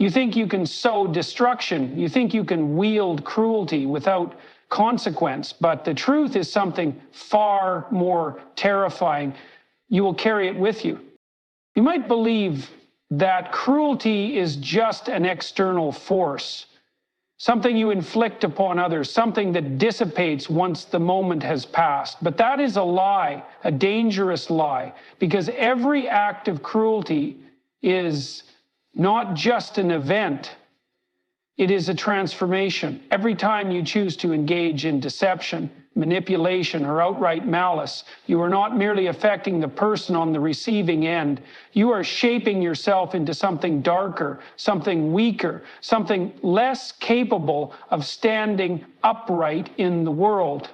You think you can sow destruction. You think you can wield cruelty without consequence. But the truth is something far more terrifying. You will carry it with you. You might believe that cruelty is just an external force, something you inflict upon others, something that dissipates once the moment has passed. But that is a lie, a dangerous lie, because every act of cruelty is not just an event, it is a transformation. Every time you choose to engage in deception, manipulation, or outright malice, you are not merely affecting the person on the receiving end. You are shaping yourself into something darker, something weaker, something less capable of standing upright in the world.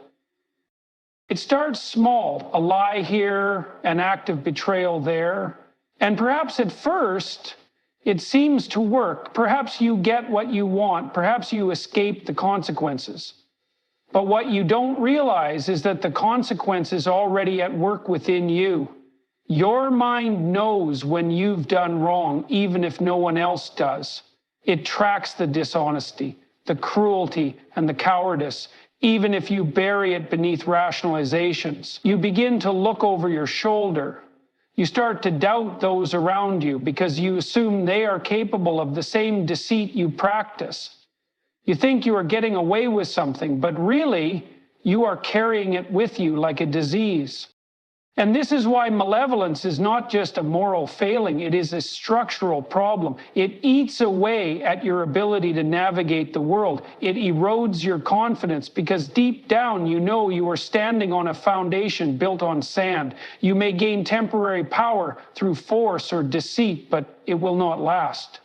It starts small, a lie here, an act of betrayal there, and perhaps at first, it seems to work. Perhaps you get what you want. Perhaps you escape the consequences. But what you don't realize is that the consequence is already at work within you. Your mind knows when you've done wrong, even if no one else does. It tracks the dishonesty, the cruelty, and the cowardice, even if you bury it beneath rationalizations. You begin to look over your shoulder. You start to doubt those around you because you assume they are capable of the same deceit you practice. You think you are getting away with something, but really, you are carrying it with you like a disease. And this is why malevolence is not just a moral failing, it is a structural problem. It eats away at your ability to navigate the world. It erodes your confidence because deep down you know you are standing on a foundation built on sand. You may gain temporary power through force or deceit, but it will not last.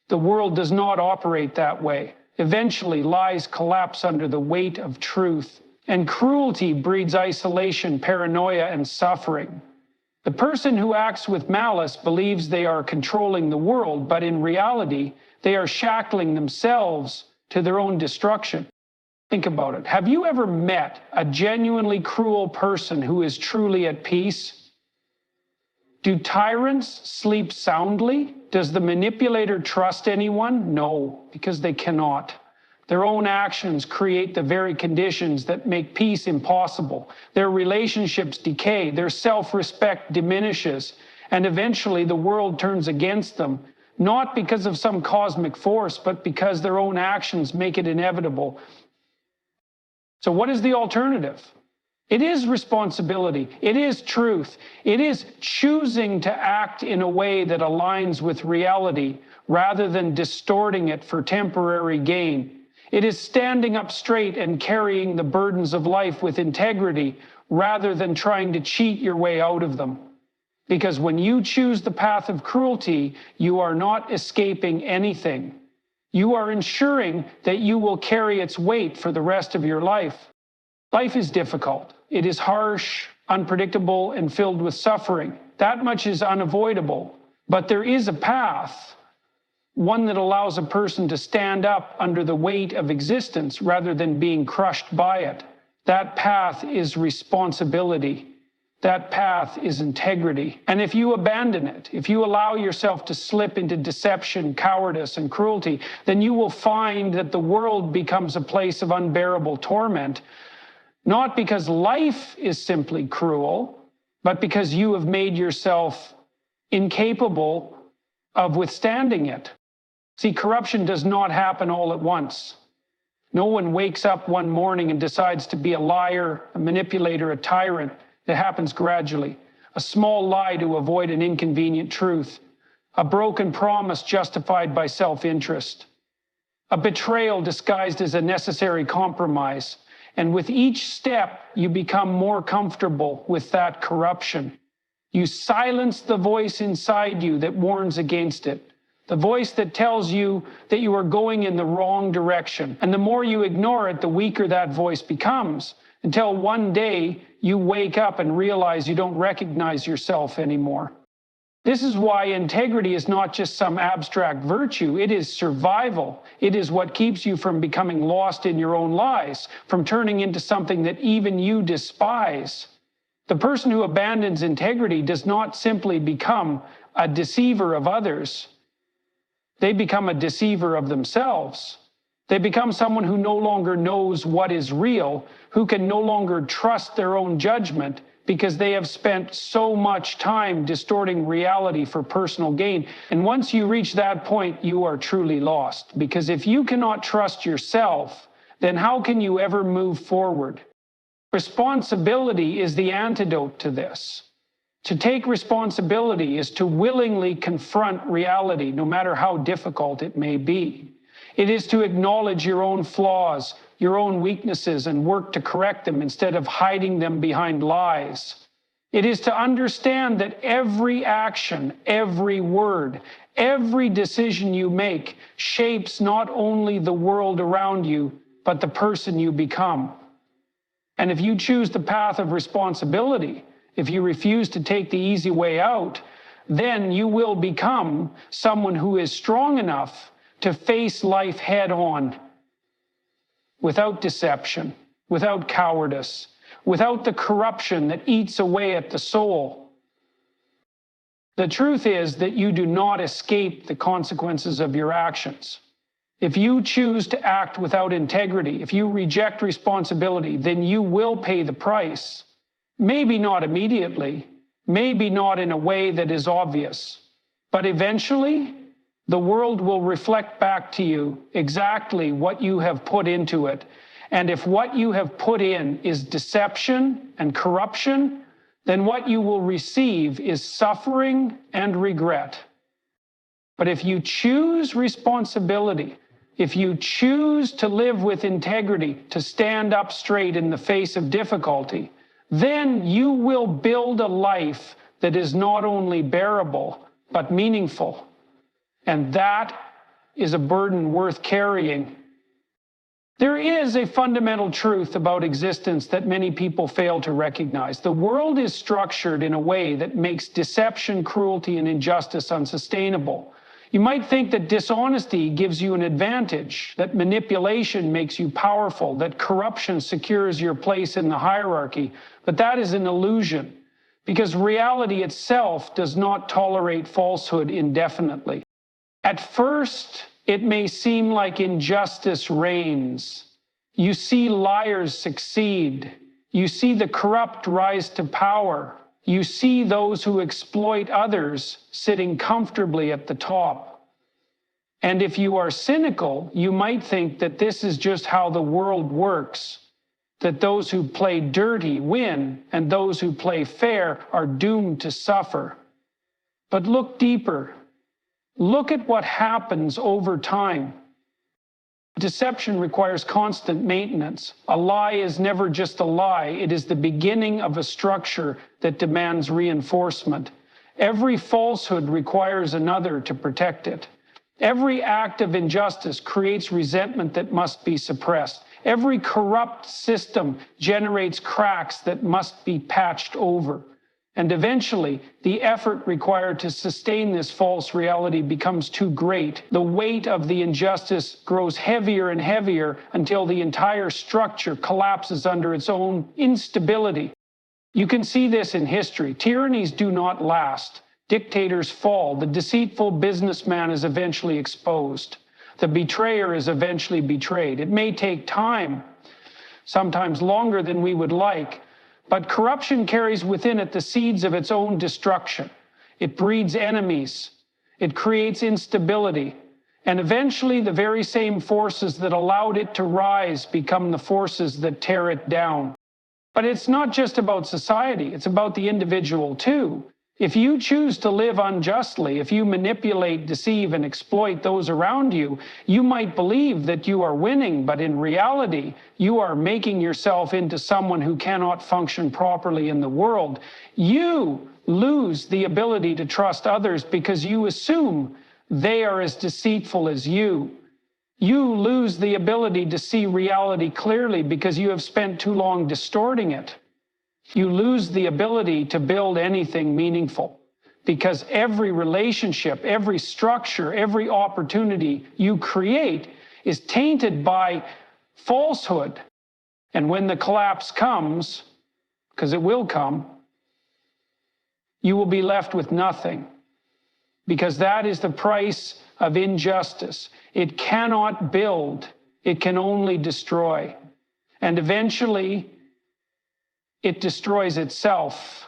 The world does not operate that way. Eventually, lies collapse under the weight of truth. And cruelty breeds isolation, paranoia, and suffering. The person who acts with malice believes they are controlling the world, but in reality, they are shackling themselves to their own destruction. Think about it. Have you ever met a genuinely cruel person who is truly at peace? Do tyrants sleep soundly? Does the manipulator trust anyone? No, because they cannot. Their own actions create the very conditions that make peace impossible. Their relationships decay, their self-respect diminishes, and eventually the world turns against them, not because of some cosmic force, but because their own actions make it inevitable. So what is the alternative? It is responsibility. It is truth. It is choosing to act in a way that aligns with reality rather than distorting it for temporary gain. It is standing up straight and carrying the burdens of life with integrity rather than trying to cheat your way out of them. Because when you choose the path of cruelty, you are not escaping anything. You are ensuring that you will carry its weight for the rest of your life. Life is difficult. It is harsh, unpredictable, and filled with suffering. That much is unavoidable. But there is a path. One that allows a person to stand up under the weight of existence rather than being crushed by it. That path is responsibility. That path is integrity. And if you abandon it, if you allow yourself to slip into deception, cowardice, and cruelty, then you will find that the world becomes a place of unbearable torment, not because life is simply cruel, but because you have made yourself incapable of withstanding it. See, corruption does not happen all at once. No one wakes up one morning and decides to be a liar, a manipulator, a tyrant. It happens gradually. A small lie to avoid an inconvenient truth. A broken promise justified by self-interest. A betrayal disguised as a necessary compromise. And with each step, you become more comfortable with that corruption. You silence the voice inside you that warns against it. The voice that tells you that you are going in the wrong direction. And the more you ignore it, the weaker that voice becomes, until one day you wake up and realize you don't recognize yourself anymore. This is why integrity is not just some abstract virtue. It is survival. It is what keeps you from becoming lost in your own lies, from turning into something that even you despise. The person who abandons integrity does not simply become a deceiver of others. They become a deceiver of themselves. They become someone who no longer knows what is real, who can no longer trust their own judgment because they have spent so much time distorting reality for personal gain. And once you reach that point, you are truly lost. Because if you cannot trust yourself, then how can you ever move forward? Responsibility is the antidote to this. To take responsibility is to willingly confront reality, no matter how difficult it may be. It is to acknowledge your own flaws, your own weaknesses, and work to correct them instead of hiding them behind lies. It is to understand that every action, every word, every decision you make shapes not only the world around you, but the person you become. And if you choose the path of responsibility, if you refuse to take the easy way out, then you will become someone who is strong enough to face life head on, without deception, without cowardice, without the corruption that eats away at the soul. The truth is that you do not escape the consequences of your actions. If you choose to act without integrity, if you reject responsibility, then you will pay the price. Maybe not immediately, maybe not in a way that is obvious, but eventually, the world will reflect back to you exactly what you have put into it. And if what you have put in is deception and corruption, then what you will receive is suffering and regret. But if you choose responsibility, if you choose to live with integrity, to stand up straight in the face of difficulty, then you will build a life that is not only bearable, but meaningful. And that is a burden worth carrying. There is a fundamental truth about existence that many people fail to recognize. The world is structured in a way that makes deception, cruelty, and injustice unsustainable. You might think that dishonesty gives you an advantage, that manipulation makes you powerful, that corruption secures your place in the hierarchy, but that is an illusion, because reality itself does not tolerate falsehood indefinitely. At first, it may seem like injustice reigns. You see liars succeed. You see the corrupt rise to power. You see those who exploit others sitting comfortably at the top. And if you are cynical, you might think that this is just how the world works, that those who play dirty win, and those who play fair are doomed to suffer. But look deeper. Look at what happens over time. Deception requires constant maintenance. A lie is never just a lie. It is the beginning of a structure that demands reinforcement. Every falsehood requires another to protect it. Every act of injustice creates resentment that must be suppressed. Every corrupt system generates cracks that must be patched over. And eventually, the effort required to sustain this false reality becomes too great. The weight of the injustice grows heavier and heavier until the entire structure collapses under its own instability. You can see this in history. Tyrannies do not last. Dictators fall. The deceitful businessman is eventually exposed. The betrayer is eventually betrayed. It may take time, sometimes longer than we would like, but corruption carries within it the seeds of its own destruction. It breeds enemies. It creates instability. And eventually, the very same forces that allowed it to rise become the forces that tear it down. But it's not just about society. It's about the individual, too. If you choose to live unjustly, if you manipulate, deceive, and exploit those around you, you might believe that you are winning, but in reality, you are making yourself into someone who cannot function properly in the world. You lose the ability to trust others because you assume they are as deceitful as you. You lose the ability to see reality clearly because you have spent too long distorting it. You lose the ability to build anything meaningful because every relationship, every structure, every opportunity you create is tainted by falsehood. And when the collapse comes, because it will come, you will be left with nothing, because that is the price of injustice. It cannot build, it can only destroy. And eventually, it destroys itself.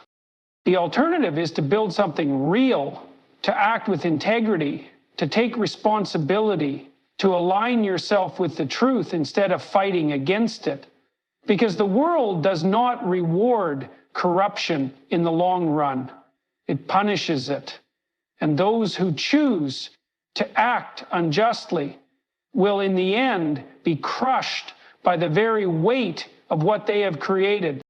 The alternative is to build something real, to act with integrity, to take responsibility, to align yourself with the truth instead of fighting against it. Because the world does not reward corruption in the long run. It punishes it. And those who choose to act unjustly will in the end be crushed by the very weight of what they have created.